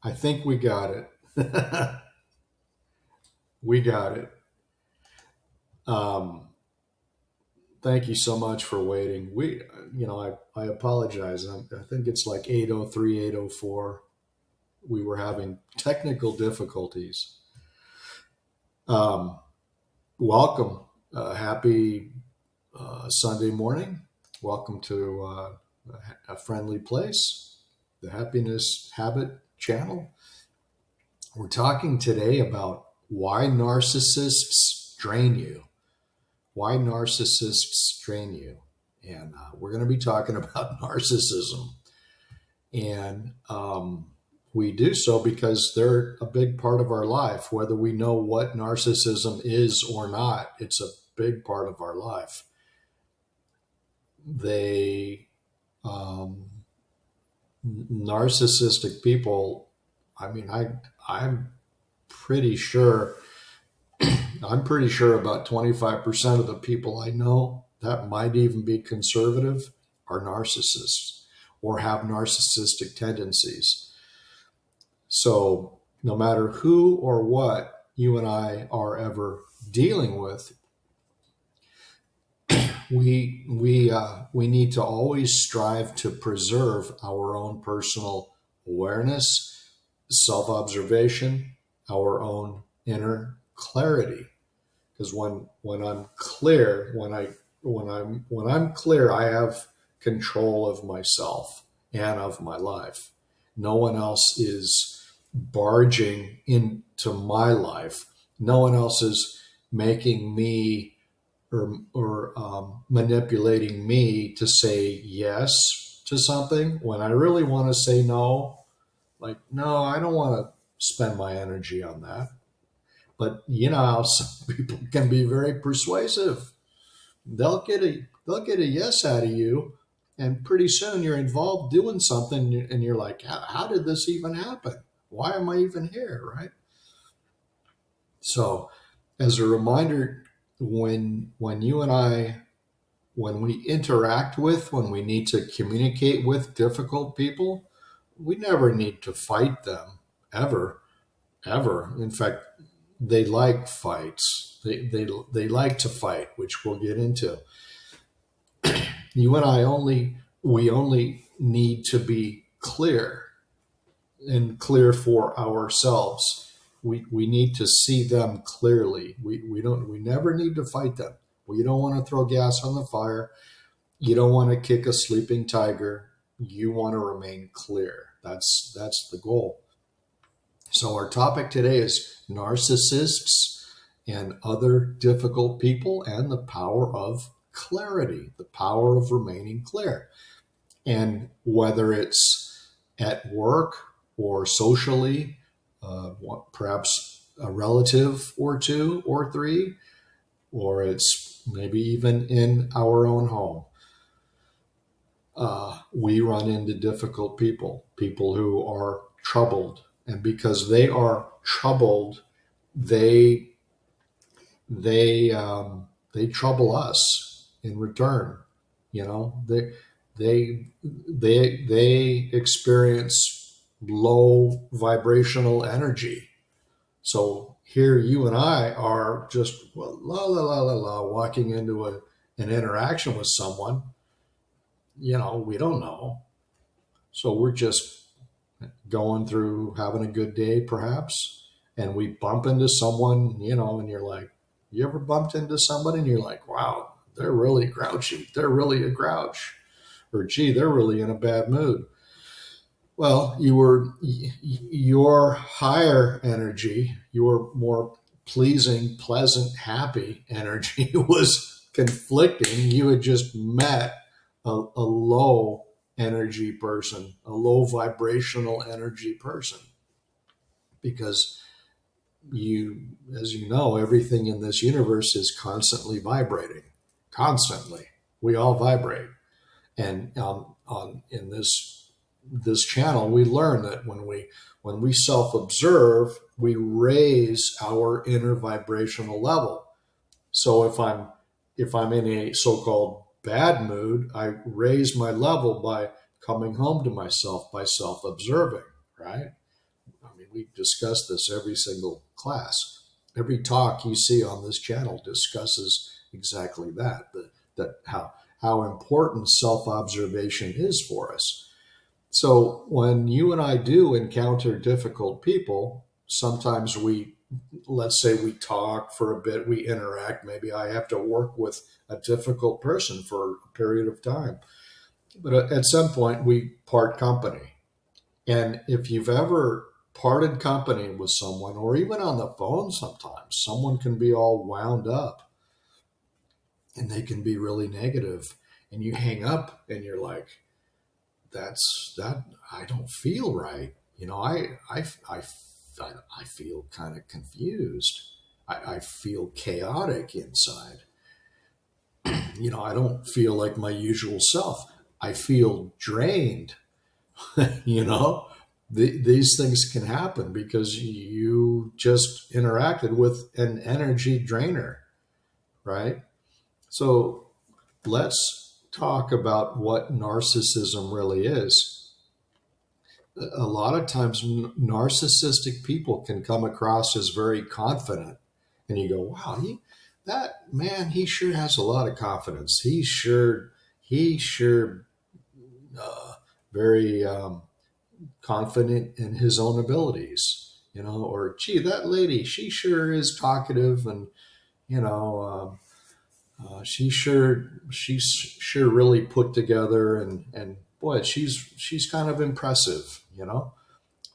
I think we got it. We got it. Um, Thank you so much for waiting. I apologize. I think it's like 8:03, 8:04. We were having technical difficulties. Um, Welcome. Happy Sunday morning. Welcome to a friendly place, the Happiness Habit channel. We're talking today about why narcissists drain you. Why narcissists drain you. And we're going to be talking about narcissism. And we do so because they're a big part of our life. Whether we know what narcissism is or not, it's a big part of our life. They, um, narcissistic people, I mean, I'm pretty sure I'm pretty sure about 25% of the people I know that might even be conservative are narcissists or have narcissistic tendencies. So no matter who or what you and I are ever dealing with, we need to always strive to preserve our own personal awareness, self-observation, our own inner clarity. Because when I'm clear, when I'm clear, I have control of myself and of my life. No one else is barging into my life. No one else is making me or manipulating me to say yes to something when I really want to say no. Like, no, I don't want to spend my energy on that. But you know how some people can be very persuasive. They'll get a yes out of you, and pretty soon you're involved doing something, and you're like, how did this even happen? Why am I even here? Right. So, as a reminder, when you and I when we interact with, when we need to communicate with difficult people, we never need to fight them ever, ever. In fact, they like fights. They like to fight, which we'll get into. You and I we only need to be clear and clear for ourselves. We need to see them clearly. We never need to fight them. We don't want to throw gas on the fire. You don't want to kick a sleeping tiger. You want to remain clear. That's the goal. So our topic today is narcissists and other difficult people and the power of clarity, the power of remaining clear. And whether it's at work or socially, perhaps a relative or two or three, or it's maybe even in our own home, we run into difficult people, people who are troubled. And because they are troubled, they they trouble us in return. You know, they experience low vibrational energy. So here you and I are just la la la la la walking into an interaction with someone. You know, we don't know. So we're just going through having a good day, perhaps, and we bump into someone, you know, and you're like, you ever bumped into somebody and you're like, wow, they're really grouchy. They're really a grouch. Or, gee, they're really in a bad mood. Well, your higher energy, your more pleasing, pleasant, happy energy was conflicting. You had just met a low energy person, a low vibrational energy person, because as you know, everything in this universe is constantly vibrating, constantly. We all vibrate, and in this channel, we learn that when we self observe, we raise our inner vibrational level. So if I'm in a so-called bad mood, I raise my level by coming home to myself, by self observing, right? I mean, we discuss this every single class. Every talk you see on this channel discusses exactly that, how important self-observation is for us. So when you and I do encounter difficult people, sometimes let's say we talk for a bit, we interact, maybe I have to work with a difficult person for a period of time. But at some point we part company. And if you've ever parted company with someone, or even on the phone sometimes, someone can be all wound up and they can be really negative. And you hang up and you're like, that I don't feel right. I feel kind of confused. I feel chaotic inside. I don't feel like my usual self. I feel drained. you know, these things can happen because you just interacted with an energy drainer, right? So let's talk about what narcissism really is. A lot of times narcissistic people can come across as very confident, and you go, wow, that man, he sure has a lot of confidence. He sure very confident in his own abilities, or gee, that lady, she sure is talkative, and you know she's sure really put together, and boy, she's kind of impressive.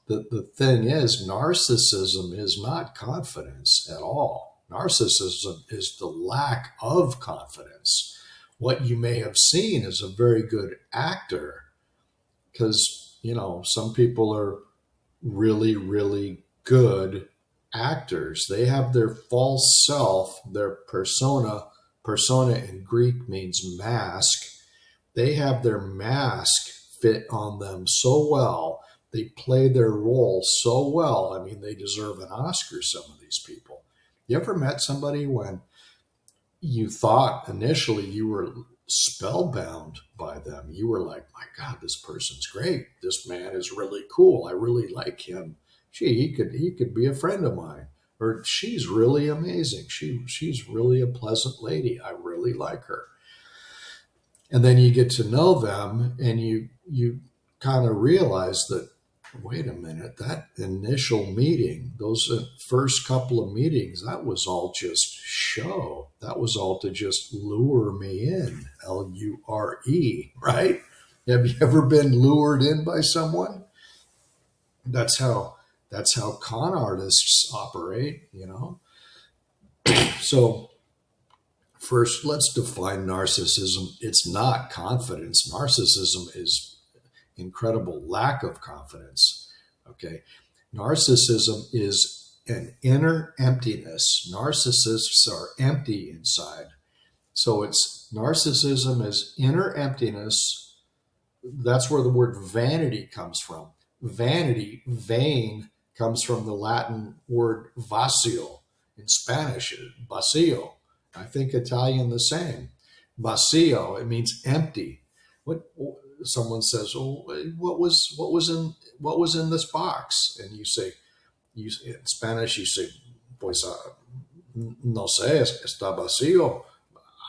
The thing is, narcissism is not confidence at all. Narcissism is the lack of confidence. What you may have seen is a very good actor, because some people are really, really good actors. They have their false self, their persona. Persona in Greek means mask. They have their mask fit on them so well. They play their role so well. I mean, they deserve an Oscar, some of these people. You ever met somebody when you thought initially you were spellbound by them? You were like, my God, this person's great. This man is really cool. I really like him. Gee, he could be a friend of mine. Or she's really amazing. She's really a pleasant lady. I really like her. And then you get to know them, and you kind of realize that, wait a minute, that initial meeting, those first couple of meetings, that was all just show. That was all to just lure me in, Lure, right? Have you ever been lured in by someone? That's how con artists operate. So first, let's define narcissism. It's not confidence. Narcissism is incredible lack of confidence. Okay. Narcissism is an inner emptiness. Narcissists are empty inside. So narcissism is inner emptiness. That's where the word vanity comes from. Vanity, vain, comes from the Latin word vacío. In Spanish, vacío. I think Italian the same. Vacío, it means empty. What someone says, "Oh, what was in this box?" And you say, in Spanish, you say, "Pues no sé, está vacío."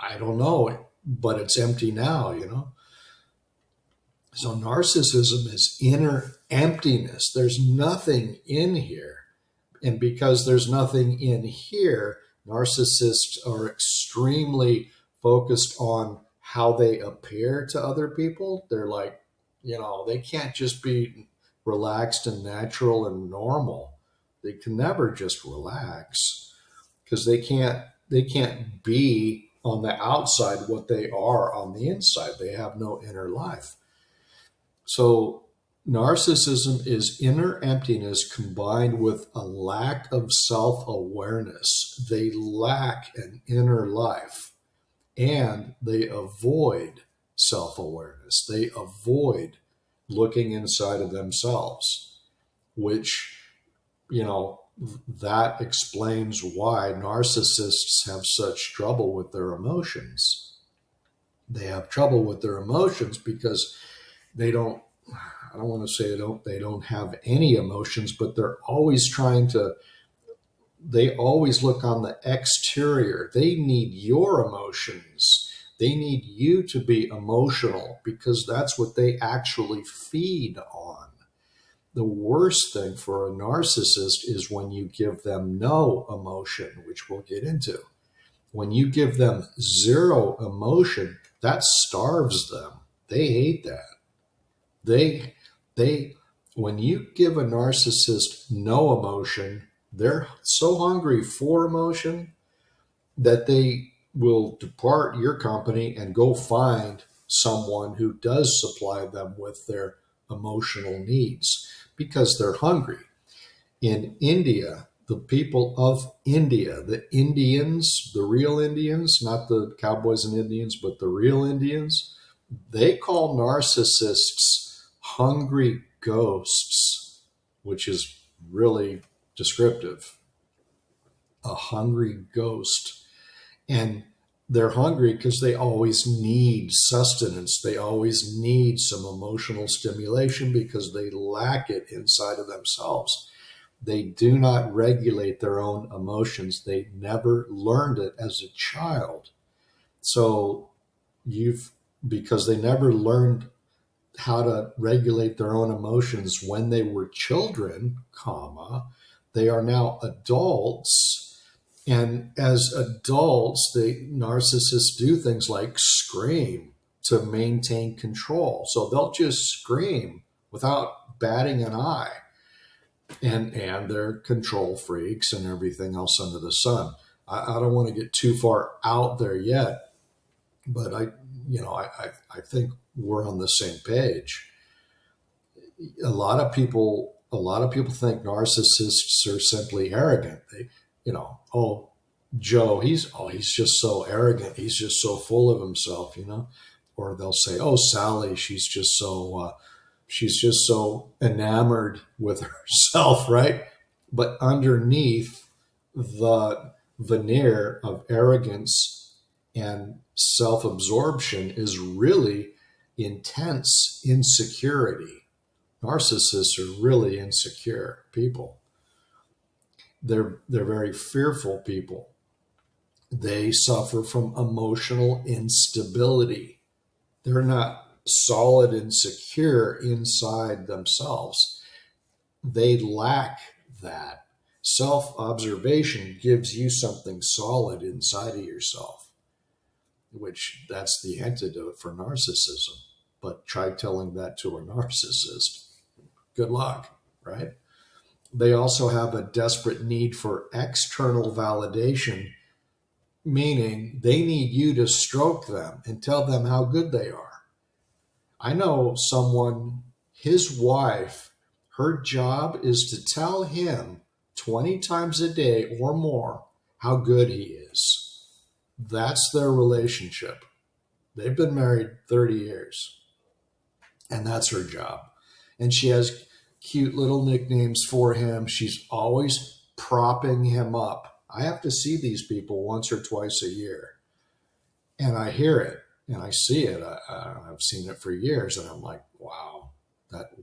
I don't know, but it's empty now. So narcissism is inner emptiness. There's nothing in here. And because there's nothing in here, narcissists are extremely focused on how they appear to other people. They're like, they can't just be relaxed and natural and normal. They can never just relax, because they can't be on the outside what they are on the inside. They have no inner life. So narcissism is inner emptiness combined with a lack of self-awareness. They lack an inner life, and they avoid self-awareness. They avoid looking inside of themselves, which, that explains why narcissists have such trouble with their emotions. They have trouble with their emotions because they don't, I don't want to say they don't have any emotions, but they're always trying to, they always look on the exterior. They need your emotions. They need you to be emotional because that's what they actually feed on. The worst thing for a narcissist is when you give them no emotion, which we'll get into. When you give them zero emotion, that starves them. They hate that. They, they, when you give a narcissist no emotion, they're so hungry for emotion that they will depart your company and go find someone who does supply them with their emotional needs because they're hungry. In India, the people of India, the Indians, the real Indians, not the cowboys and Indians, but the real Indians, they call narcissists hungry ghosts, which is really descriptive. A hungry ghost. And they're hungry because they always need sustenance. They always need some emotional stimulation because they lack it inside of themselves. They do not regulate their own emotions. They never learned it as a child. So because they never learned how to regulate their own emotions when they were children, comma, they are now adults. And as adults, the narcissists do things like scream to maintain control. So they'll just scream without batting an eye. And they're control freaks and everything else under the sun. I don't want to get too far out there yet, but I think we're on the same page. A lot of people think narcissists are simply arrogant. Oh, Joe, he's just so arrogant. He's just so full of himself. Or they'll say, oh, Sally, she's just so enamored with herself, right? But underneath the veneer of arrogance and self-absorption is really intense insecurity. Narcissists are really insecure people. They're very fearful people. They suffer from emotional instability. They're not solid and secure inside themselves. They lack that. Self-observation gives you something solid inside of yourself, which that's the antidote for narcissism. But try telling that to a narcissist. Good luck, right? They also have a desperate need for external validation, meaning they need you to stroke them and tell them how good they are. I know someone, his wife, her job is to tell him 20 times a day or more how good he is. That's their relationship. They've been married 30 years, and that's her job. And she has cute little nicknames for him. She's always propping him up. I have to see these people once or twice a year, and I hear it and I see it. I've seen it for years, and I'm like, wow,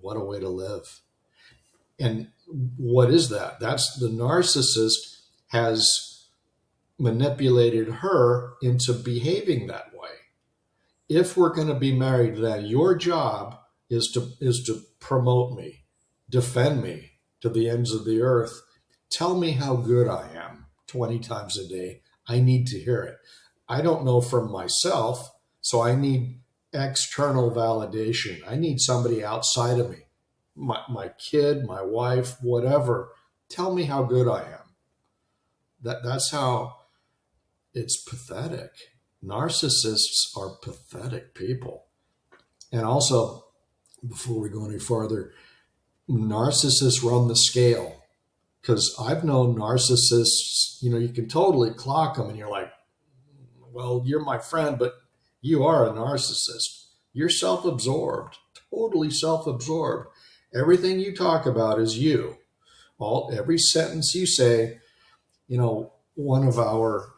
what a way to live. And what is that? That's the narcissist has manipulated her into behaving that way. If we're going to be married, then your job is to promote me, defend me to the ends of the earth. Tell me how good I am 20 times a day. I need to hear it. I don't know from myself, so I need external validation. I need somebody outside of me, my kid, my wife, whatever. Tell me how good I am. That's how it's pathetic. Narcissists are pathetic people. And also, before we go any farther, narcissists run the scale. Because I've known narcissists, you can totally clock them and you're like, well, you're my friend, but you are a narcissist. You're self-absorbed, totally self-absorbed. Everything you talk about is you. Every sentence you say, one of our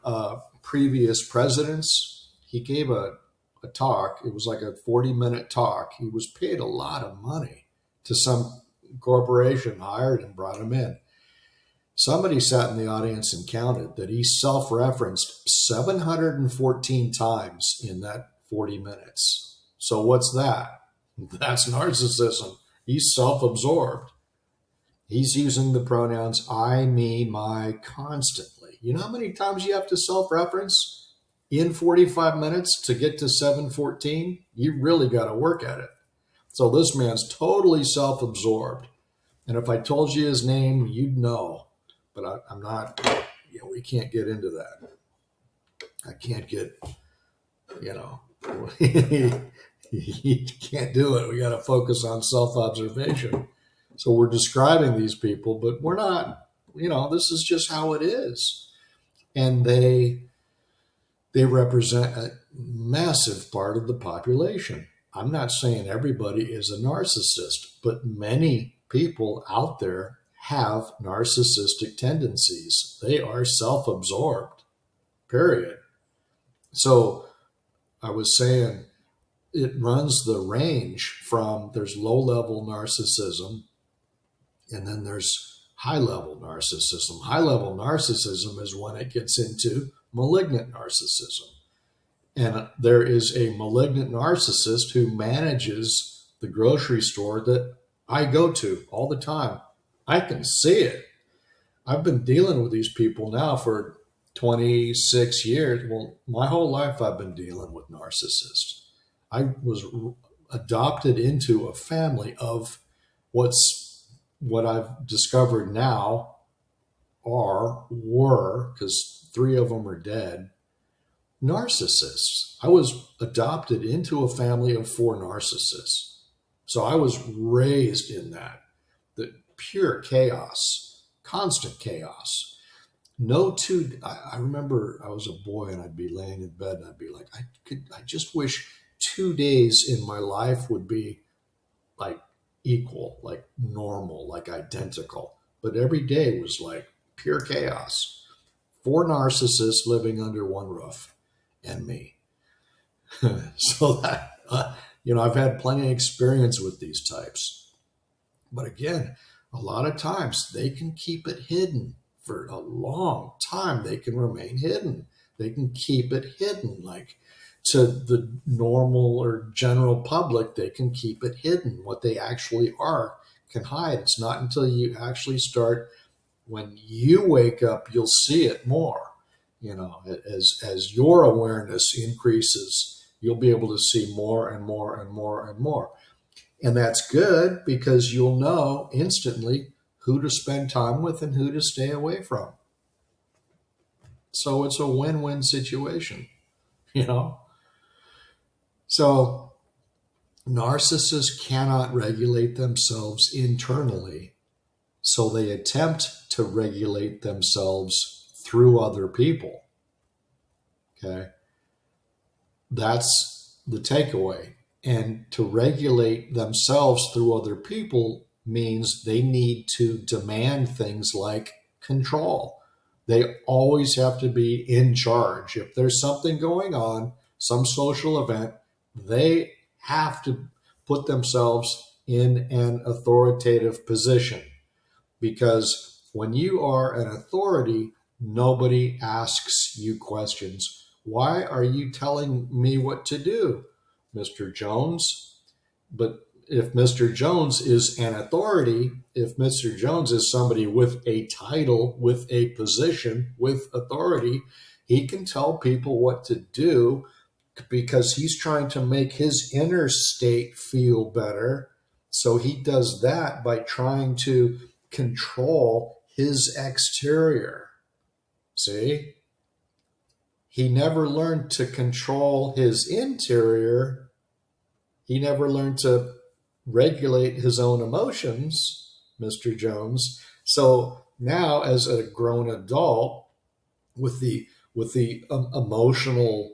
previous presidents, he gave a talk. It was like a 40-minute talk. He was paid a lot of money to some corporation, hired and brought him in. Somebody sat in the audience and counted that he self-referenced 714 times in that 40 minutes. So what's that? That's narcissism. He's self-absorbed. He's using the pronouns I, me, my constantly. You know how many times you have to self-reference in 45 minutes to get to 714? You really got to work at it. So this man's totally self-absorbed. And if I told you his name, you'd know. But I'm not, we can't get into that. I can't get, you can't do it. We got to focus on self-observation. So we're describing these people, but we're not, this is just how it is. And they represent a massive part of the population. I'm not saying everybody is a narcissist, but many people out there have narcissistic tendencies. They are self-absorbed, period. So I was saying it runs the range from there's low-level narcissism and then there's high-level narcissism. High-level narcissism is when it gets into malignant narcissism. And there is a malignant narcissist who manages the grocery store that I go to all the time. I can see it. I've been dealing with these people now for 26 years. Well, my whole life I've been dealing with narcissists. I was adopted into a family of what I've discovered now were, because 3 of them are dead, narcissists. I was adopted into a family of 4 narcissists. So I was raised in that, the pure chaos, constant chaos. I remember I was a boy and I'd be laying in bed and I'd be like, I just wish 2 days in my life would be like equal, like normal, like identical. But every day was like pure chaos. 4 narcissists living under one roof and me. So that, I've had plenty of experience with these types. But again, a lot of times they can keep it hidden for a long time. They can remain hidden. They can keep it hidden. Like to the normal or general public, they can keep it hidden. What they actually are can hide. It's not until you actually start, when you wake up, you'll see it more. As your awareness increases, you'll be able to see more and more and more and more. And that's good because you'll know instantly who to spend time with and who to stay away from. So it's a win-win situation, So narcissists cannot regulate themselves internally. So they attempt to regulate themselves through other people. Okay. That's the takeaway. And to regulate themselves through other people means they need to demand things like control. They always have to be in charge. If there's something going on, some social event, they have to put themselves in an authoritative position. Because when you are an authority, nobody asks you questions. Why are you telling me what to do, Mr. Jones? But if Mr. Jones is an authority, if Mr. Jones is somebody with a title, with a position, with authority, he can tell people what to do because he's trying to make his inner state feel better. So he does that by trying to control his exterior. See? He never learned to control his interior. He never learned to regulate his own emotions, Mr. Jones. So now, as a grown adult, with the emotional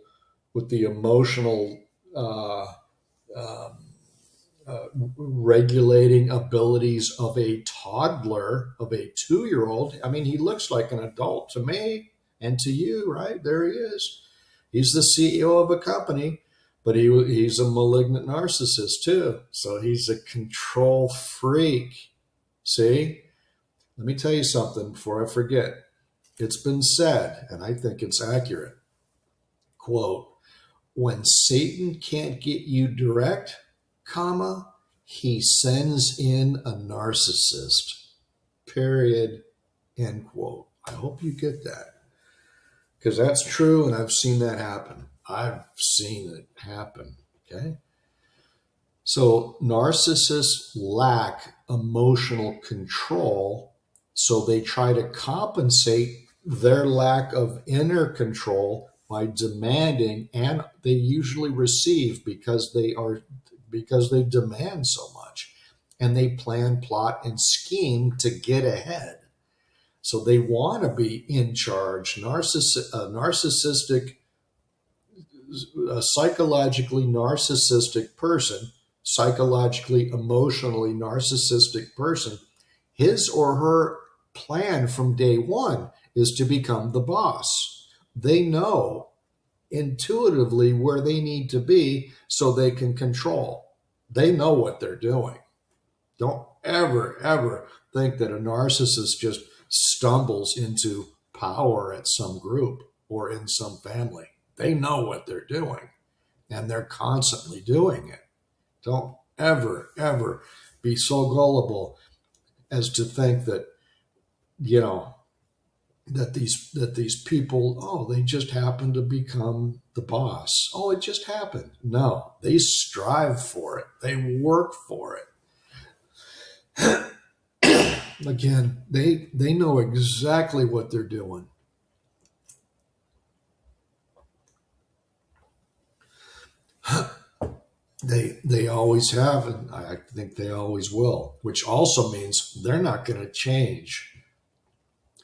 regulating abilities of a toddler, of a 2-year-old. I mean, he looks like an adult to me and to you, right? There he is. He's the CEO of a company, But he's a malignant narcissist too. So he's a control freak. See? Let me tell you something before I forget. It's been said, and I think it's accurate. Quote, when Satan can't get you direct, comma, he sends in a narcissist. Period. End quote. I hope you get that. Because that's true, and I've seen that happen. I've seen it happen. Okay? So narcissists lack emotional control, so they try to compensate their lack of inner control by demanding, and they usually receive because they demand so much, and they plan, plot, and scheme to get ahead. So they want to be in charge. A psychologically narcissistic person, psychologically, emotionally narcissistic person, his or her plan from day one is to become the boss. They know intuitively where they need to be so they can control. They know what they're doing. Don't ever think that a narcissist just stumbles into power at some group or in some family. They know what they're doing, and they're constantly doing it. Don't ever be so gullible as to think that, you know, that these people, oh, they just happen to become the boss. Oh, it just happened. No, they strive for it. They work for it. Again, they know exactly what they're doing. They always have, and I think they always will, which also means they're not going to change.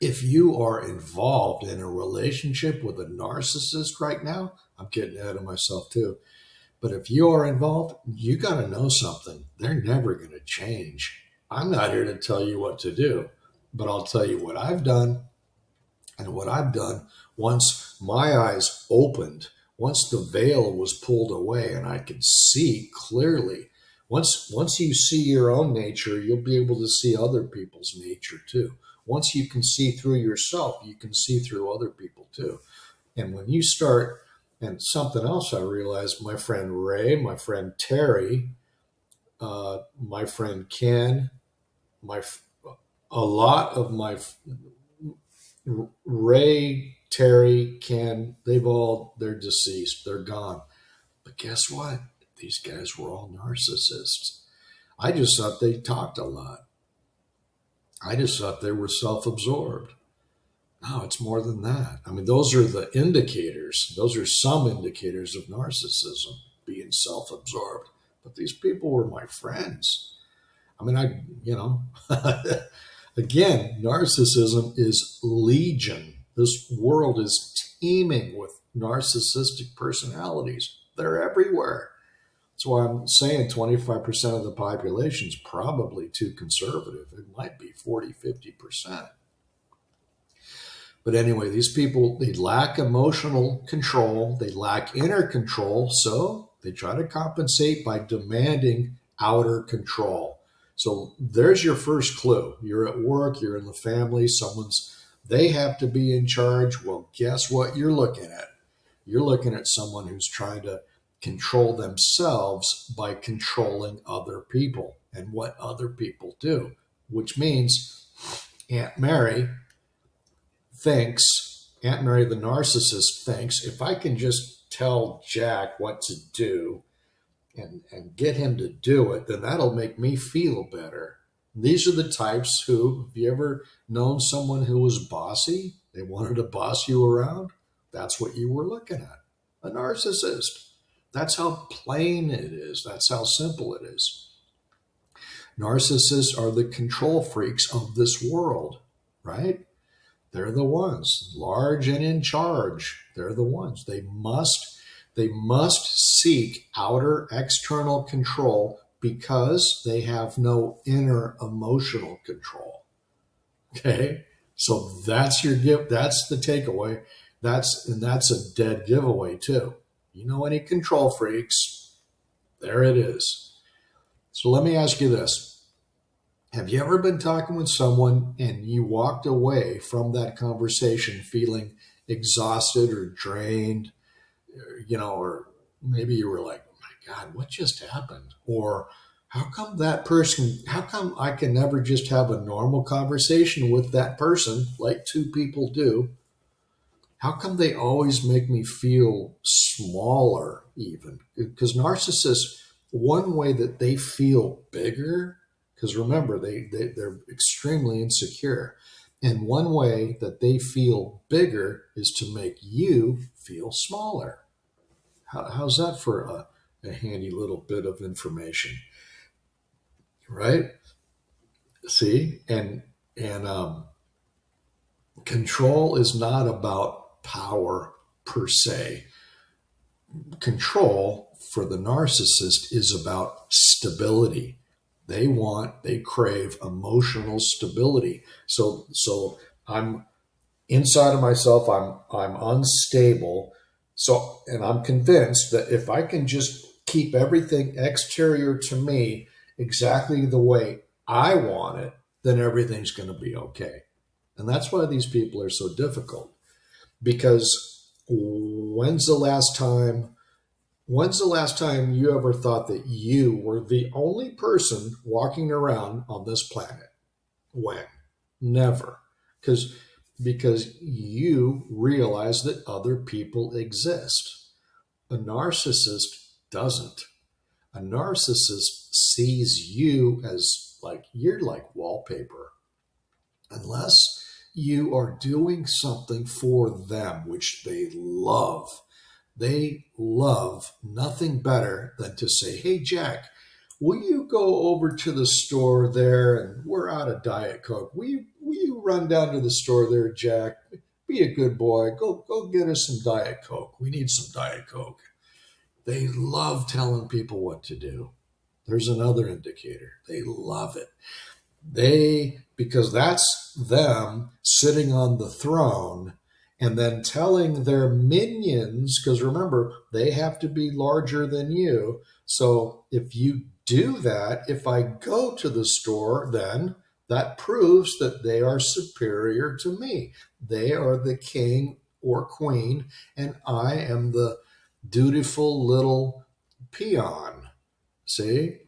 If you are involved in a relationship with a narcissist right now, I'm getting ahead of myself too, but if you are involved, you got to know something. They're never going to change. I'm not here to tell you what to do, but I'll tell you what I've done. And what I've done, once my eyes opened, once the veil was pulled away and I could see clearly, once you see your own nature, you'll be able to see other people's nature too. Once you can see through yourself, you can see through other people too. And when you start, and something else I realized, my friend Ray, my friend Terry, my friend Ken, my a lot of my Ray, Terry, Ken, they're deceased. They're gone. But guess what? These guys were all narcissists. I just thought they talked a lot. I just thought they were self-absorbed. No, it's more than that. I mean, those are the indicators. Those are some indicators of narcissism, being self-absorbed. But these people were my friends. I mean, again, narcissism is legion. This world is teeming with narcissistic personalities. They're everywhere. That's why I'm saying 25% of the population is probably too conservative. It might be 40, 50%. But anyway, these people, they lack emotional control. They lack inner control. So they try to compensate by demanding outer control. So there's your first clue. You're at work, you're in the family, they have to be in charge. Well, guess what you're looking at? You're looking at someone who's trying to control themselves by controlling other people and what other people do, which means Aunt Mary the narcissist thinks, if I can just tell Jack what to do and get him to do it, then that'll make me feel better. These are the types who, have you ever known someone who was bossy? They wanted to boss you around. That's what you were looking at. A narcissist. That's how plain it is. That's how simple it is. Narcissists are the control freaks of this world, right? They're the ones, large and in charge. They're the ones. They must seek outer external control because they have no inner emotional control. Okay? So that's your gift. That's the takeaway. That's a dead giveaway too. You know any control freaks, there it is. So let me ask you this. Have you ever been talking with someone and you walked away from that conversation feeling exhausted or drained, or maybe you were like, oh my God, what just happened? Or how come I can never just have a normal conversation with that person like two people do? How come they always make me feel smaller, even? Because narcissists, one way that they feel bigger, because remember, they're extremely insecure. And one way that they feel bigger is to make you feel smaller. How's that for a handy little bit of information, right? See, and control is not about power per se. Control for the narcissist is about stability. They crave emotional stability. So I'm inside of myself, I'm unstable. So, and I'm convinced that if I can just keep everything exterior to me exactly the way I want it, then everything's going to be okay. And that's why these people are so difficult. Because when's the last time you ever thought that you were the only person walking around on this planet? When? Never. Because because you realize that other people exist. A narcissist doesn't. A narcissist sees you as like you're like wallpaper. Unless you are doing something for them, which they love nothing better than to say, hey, Jack, will you go over to the store there and we're out of Diet Coke? Will you run down to the store there, Jack? Be a good boy. Go get us some Diet Coke. We need some Diet Coke. They love telling people what to do. There's another indicator. They love it. Because that's them sitting on the throne and then telling their minions, because remember, they have to be larger than you. So if you do that, if I go to the store, then that proves that they are superior to me. They are the king or queen, and I am the dutiful little peon. See?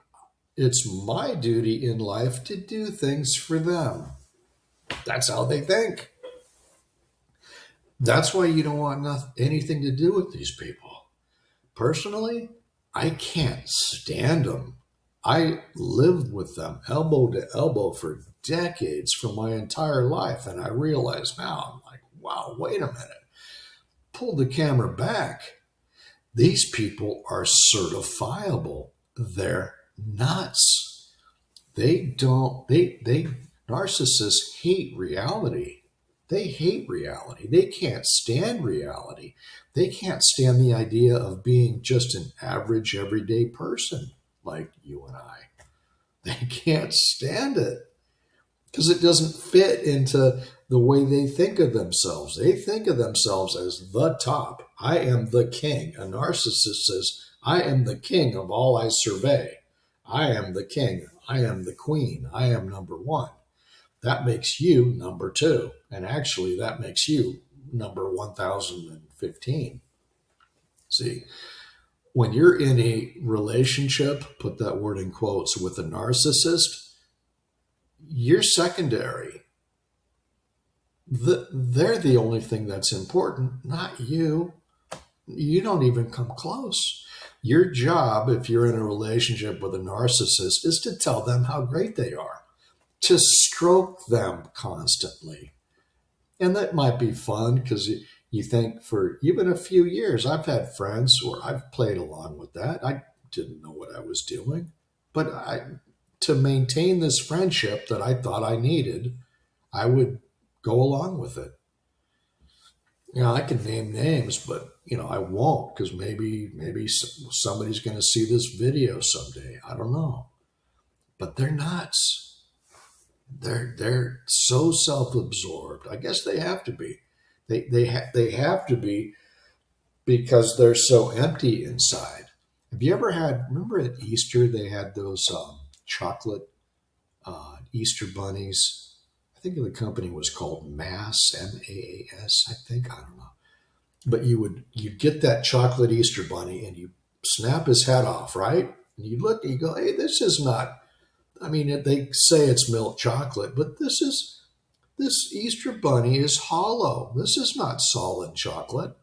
It's my duty in life to do things for them. That's how they think. That's why you don't want anything to do with these people. Personally, I can't stand them. I lived with them elbow to elbow for decades for my entire life. And I realize now, I'm like, wow, wait a minute. Pull the camera back. These people are certifiable. They're nuts. They narcissists hate reality. They hate reality. They can't stand reality. They can't stand the idea of being just an average everyday person like you and I. They can't stand it because it doesn't fit into the way they think of themselves. They think of themselves as the top. I am the king. A narcissist says, I am the king of all I survey. I am the king. I am the queen. I am number one. That makes you number two. And actually, that makes you number 1015. See, when you're in a relationship, put that word in quotes, with a narcissist, you're secondary. They're the only thing that's important, not you. You don't even come close. Your job, if you're in a relationship with a narcissist, is to tell them how great they are, to stroke them constantly. And that might be fun because you think for even a few years, I've had friends where I've played along with that. I didn't know what I was doing, but to maintain this friendship that I thought I needed, I would go along with it. I can name names, but I won't because maybe somebody's going to see this video someday. I don't know, but they're nuts. They're so self-absorbed. I guess they have to be. They have to be because they're so empty inside. Have you ever had, remember at Easter, they had those chocolate Easter bunnies? I think the company was called Mass, MAAS, I think. I don't know. But you'd get that chocolate Easter bunny and you snap his head off, right? And you look and you go, hey, this is not, I mean, they say it's milk chocolate, but this Easter bunny is hollow. This is not solid chocolate.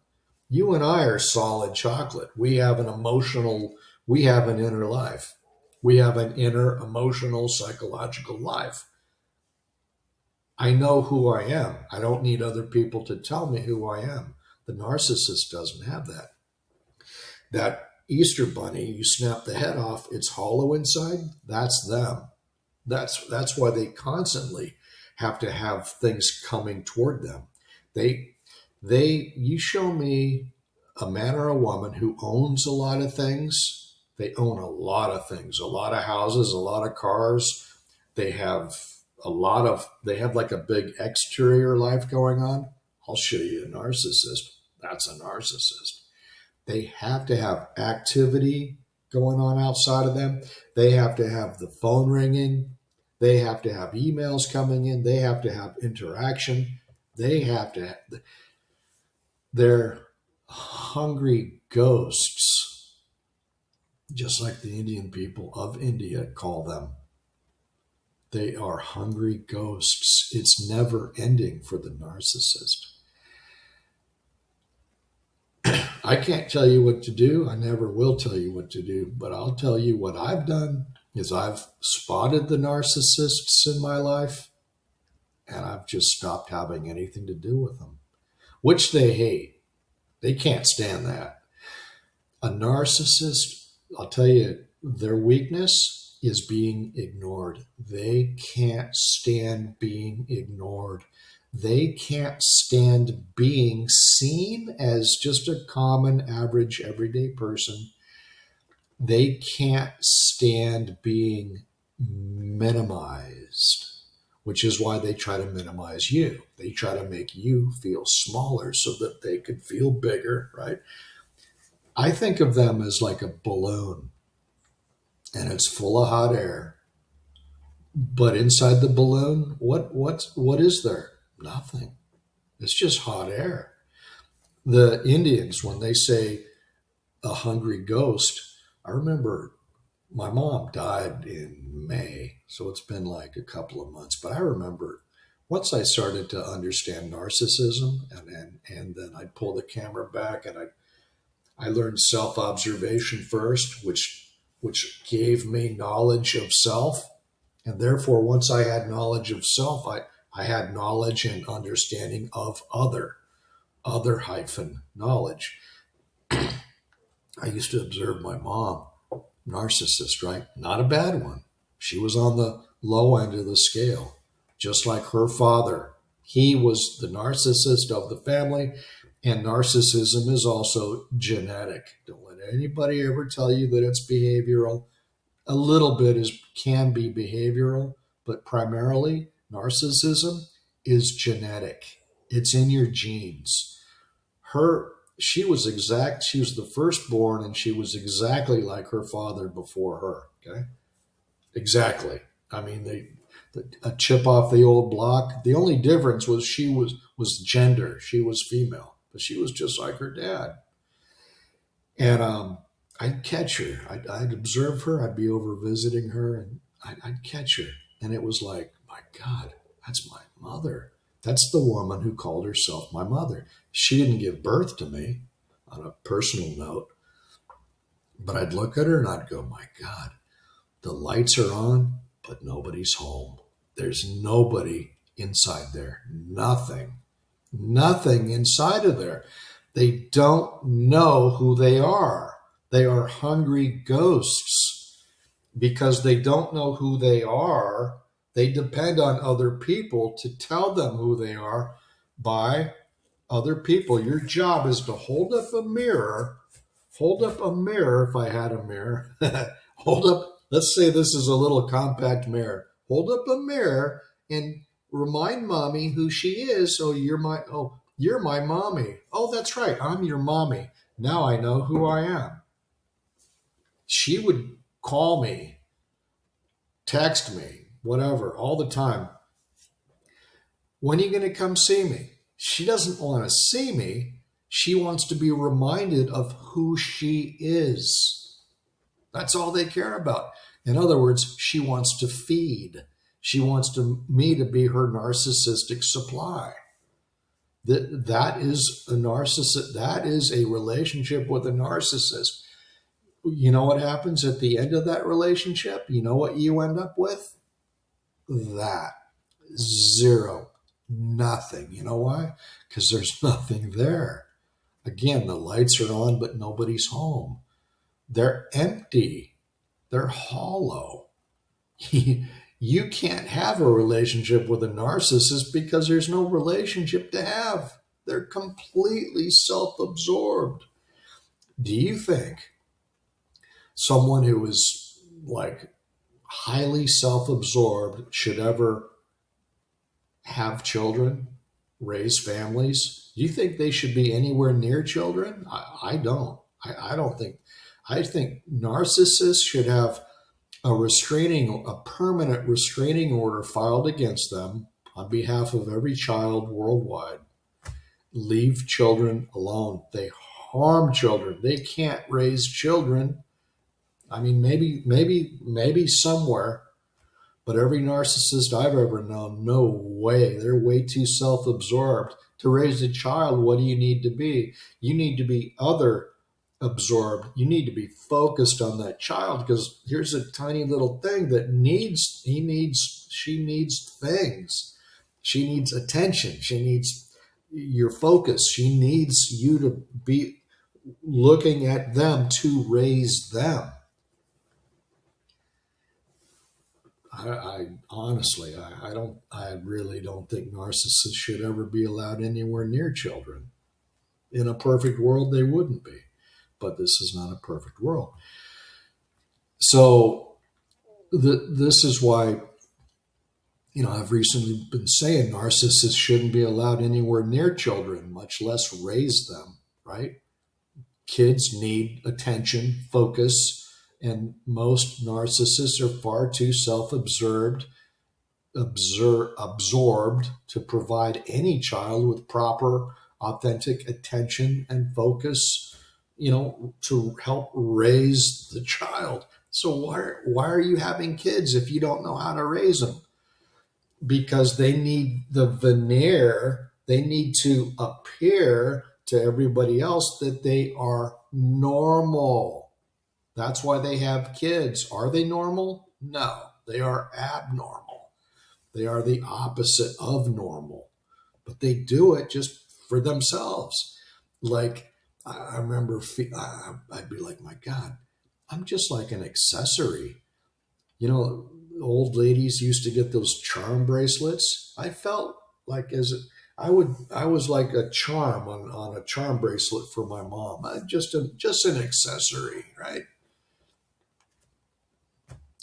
You and I are solid chocolate. We have an emotional, we have an inner life. We have an inner emotional, psychological life. I know who I am. I don't need other people to tell me who I am. The narcissist doesn't have that. That Easter bunny, you snap the head off, it's hollow inside. That's them. That's why they constantly have to have things coming toward them. They you show me a man or a woman who owns a lot of things. They own a lot of things, a lot of houses, a lot of cars. They have they have like a big exterior life going on. I'll show you a narcissist. That's a narcissist. They have to have activity going on outside of them. They have to have the phone ringing. They have to have emails coming in. They have to have interaction. They have to, they're hungry ghosts, just like the Indian people of India call them. They are hungry ghosts. It's never ending for the narcissist. I can't tell you what to do. I never will tell you what to do, but I'll tell you what I've done is I've spotted the narcissists in my life and I've just stopped having anything to do with them, which they hate. They can't stand that. A narcissist, I'll tell you, their weakness is being ignored. They can't stand being ignored. They can't stand being seen as just a common, average, everyday person. They can't stand being minimized, which is why they try to minimize you. They try to make you feel smaller so that they could feel bigger, right? I think of them as like a balloon and it's full of hot air. But inside the balloon, what is there? Nothing. It's just hot air. The Indians, when they say a hungry ghost, I remember my mom died in May, so it's been like a couple of months. But I remember once I started to understand narcissism, and then I'd pull the camera back, and I learned self-observation first, which gave me knowledge of self, and therefore once I had knowledge of self, I had knowledge and understanding of other hyphen knowledge. I used to observe my mom, narcissist, right? Not a bad one. She was on the low end of the scale, just like her father. He was the narcissist of the family, and narcissism is also genetic. Don't let anybody ever tell you that it's behavioral. A little bit can be behavioral, but primarily narcissism is genetic. It's in your genes. She was the firstborn, and she was exactly like her father before her. Okay, exactly. I mean, a chip off the old block. The only difference was she was gender. She was female, but she was just like her dad. And I'd catch her. I'd observe her. I'd be over visiting her, and I'd catch her, and it was like, my God, that's my mother. That's the woman who called herself my mother. She didn't give birth to me on a personal note, but I'd look at her and I'd go, my God, the lights are on, but nobody's home. There's nobody inside there. Nothing inside of there. They don't know who they are. They are hungry ghosts because they don't know who they are. They depend on other people to tell them who they are by other people. Your job is to hold up a mirror. Hold up a mirror if I had a mirror. Hold up, let's say this is a little compact mirror. Hold up a mirror and remind mommy who she is. You're my mommy. Oh, that's right. I'm your mommy. Now I know who I am. She would call me, text me, whatever, all the time. When are you going to come see me? She doesn't want to see me. She wants to be reminded of who she is. That's all they care about. In other words, she wants to feed. She wants me to be her narcissistic supply. That is a narcissist. That is a relationship with a narcissist. You know what happens at the end of that relationship? You know what you end up with? That. Zero. Nothing. You know why? Because there's nothing there. Again, the lights are on, but nobody's home. They're empty. They're hollow. You can't have a relationship with a narcissist because there's no relationship to have. They're completely self absorbed. Do you think someone who is like highly self absorbed should ever have children, raise families? Do you think they should be anywhere near children? I don't. I don't think. I think narcissists should have a permanent restraining order filed against them on behalf of every child worldwide. Leave children alone. They harm children. They can't raise children. I mean, maybe somewhere, but every narcissist I've ever known, no way. They're way too self-absorbed. To raise a child, what do you need to be? You need to be other absorbed. You need to be focused on that child, because here's a tiny little thing that she needs things. She needs attention. She needs your focus. She needs you to be looking at them to raise them. I honestly, I really don't think narcissists should ever be allowed anywhere near children. In a perfect world, they wouldn't be, but this is not a perfect world. So this is why, I've recently been saying narcissists shouldn't be allowed anywhere near children, much less raise them, right? Kids need attention, focus, and most narcissists are far too self-absorbed to provide any child with proper, authentic attention and focus, to help raise the child. So why are you having kids if you don't know how to raise them? Because they need the veneer, they need to appear to everybody else that they are normal. That's why they have kids. Are they normal? No, they are abnormal. They are the opposite of normal, but they do it just for themselves. Like, I remember I'd be like, my God, I'm just like an accessory. Old ladies used to get those charm bracelets. I felt like I was like a charm on a charm bracelet for my mom. Just an accessory, right?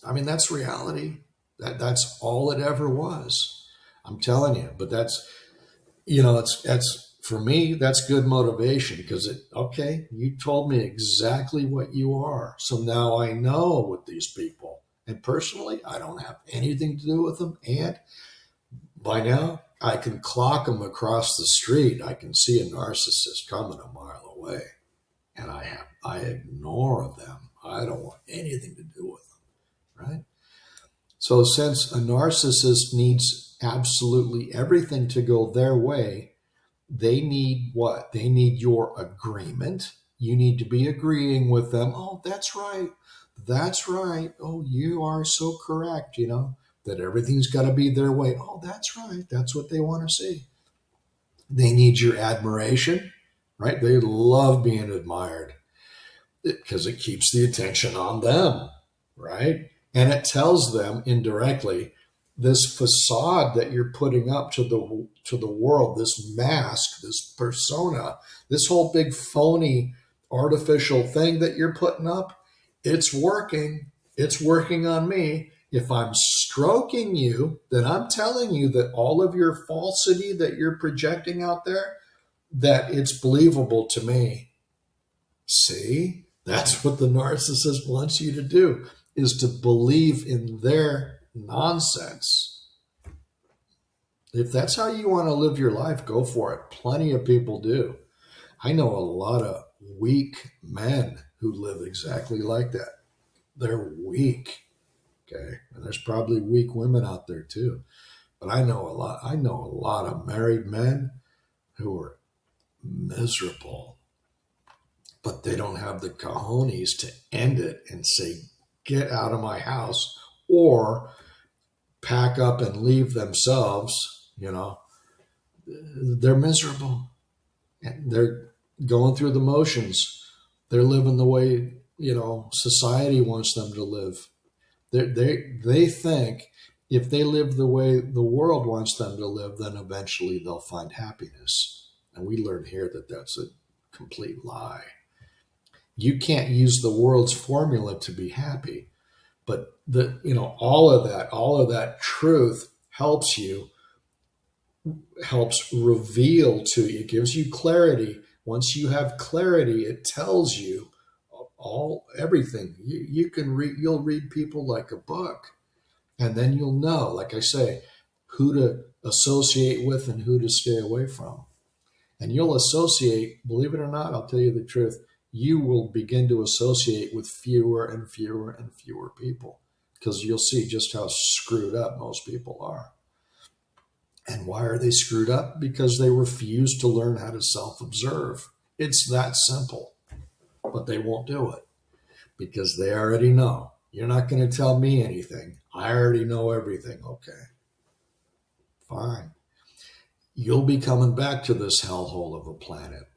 I mean, that's reality. That's all it ever was. I'm telling you. But that's for me, that's good motivation, because okay, you told me exactly what you are. So now I know with these people. And personally, I don't have anything to do with them. And by now, I can clock them across the street. I can see a narcissist coming a mile away. And I ignore them. I don't want anything to do with them. Right? So since a narcissist needs absolutely everything to go their way, they need what? They need your agreement. You need to be agreeing with them. Oh, that's right. That's right. Oh, you are so correct, that everything's got to be their way. Oh, that's right. That's what they want to see. They need your admiration, right? They love being admired because it keeps the attention on them, right? And it tells them indirectly, this facade that you're putting up to the world, this mask, this persona, this whole big phony artificial thing that you're putting up, it's working. It's working on me. If I'm stroking you, then I'm telling you that all of your falsity that you're projecting out there, that it's believable to me. See, that's what the narcissist wants you to do, is to believe in their nonsense. If that's how you want to live your life, go for it. Plenty of people do. I know a lot of weak men who live exactly like that. They're weak. Okay. And there's probably weak women out there too. But I know a lot of married men who are miserable, but they don't have the cojones to end it and say, get out of my house, or pack up and leave themselves. They're miserable. And they're going through the motions. They're living the way, society wants them to live. They think if they live the way the world wants them to live, then eventually they'll find happiness. And we learn here that that's a complete lie. You can't use the world's formula to be happy, but all of that truth helps reveal to you, gives you clarity. Once you have clarity, it tells you everything. You'll read people like a book, and then you'll know, like I say, who to associate with and who to stay away from. And you'll associate, believe it or not, I'll tell you the truth, you will begin to associate with fewer and fewer and fewer people, because you'll see just how screwed up most people are. And why are they screwed up? Because they refuse to learn how to self-observe. It's that simple. But they won't do it because they already know. You're not going to tell me anything. I already know everything. Okay, fine. You'll be coming back to this hellhole of a planet.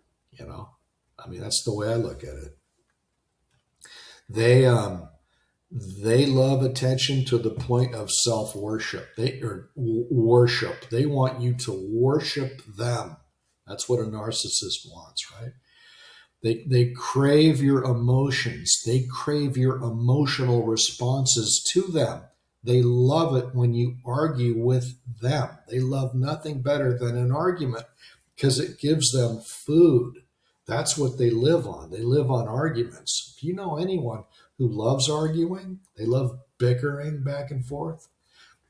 That's the way I look at it. They love attention to the point of self-worship. Worship. They want you to worship them. That's what a narcissist wants, right? They crave your emotions. They crave your emotional responses to them. They love it when you argue with them. They love nothing better than an argument because it gives them food. That's what they live on. They live on arguments. If you know anyone who loves arguing, they love bickering back and forth.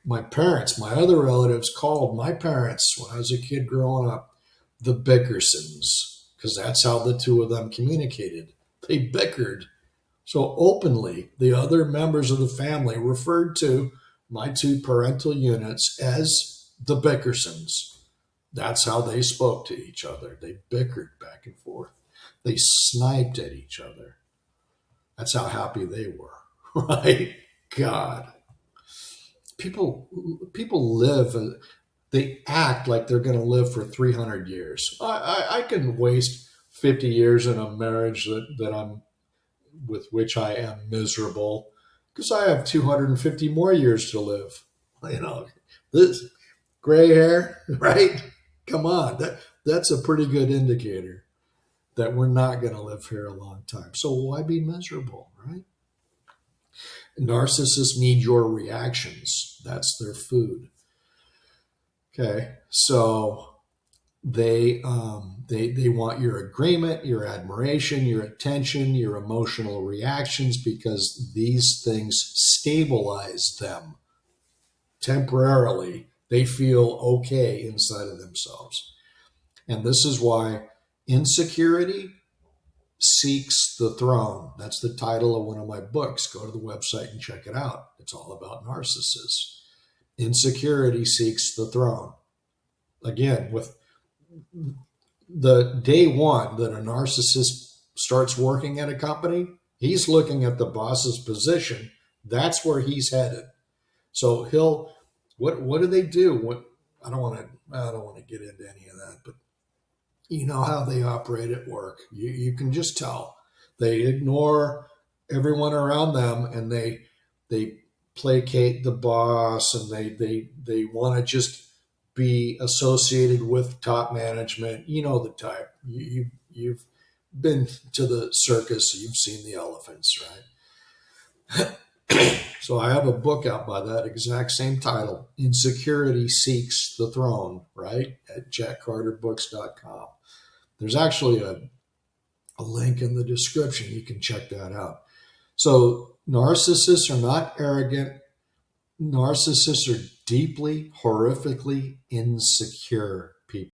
My other relatives called my parents when I was a kid growing up the Bickersons, because that's how the two of them communicated. They bickered. So openly, the other members of the family referred to my two parental units as the Bickersons. That's how they spoke to each other. They bickered back and forth. They sniped at each other. That's how happy they were, right? God. People live, they act like they're going to live for 300 years. I can waste 50 years in a marriage with which I am miserable, because I have 250 more years to live. This gray hair, right? Come on, that's a pretty good indicator that we're not going to live here a long time. So why be miserable, right? Narcissists need your reactions. That's their food. Okay, so they want your agreement, your admiration, your attention, your emotional reactions, because these things stabilize them temporarily. They feel okay inside of themselves. And this is why insecurity seeks the throne. That's the title of one of my books. Go to the website and check it out. It's all about narcissists. Insecurity seeks the throne. Again, with the day one that a narcissist starts working at a company, he's looking at the boss's position. That's where he's headed. So what do they do? I don't want to get into any of that, but you know how they operate at work. You can just tell. They ignore everyone around them, and they placate the boss, and they want to just be associated with top management. You know the type. You've been to the circus. You've seen the elephants, right? So I have a book out by that exact same title, Insecurity Seeks the Throne, right? At jackcarterbooks.com. There's actually a link in the description. You can check that out. So narcissists are not arrogant. Narcissists are deeply, horrifically insecure people.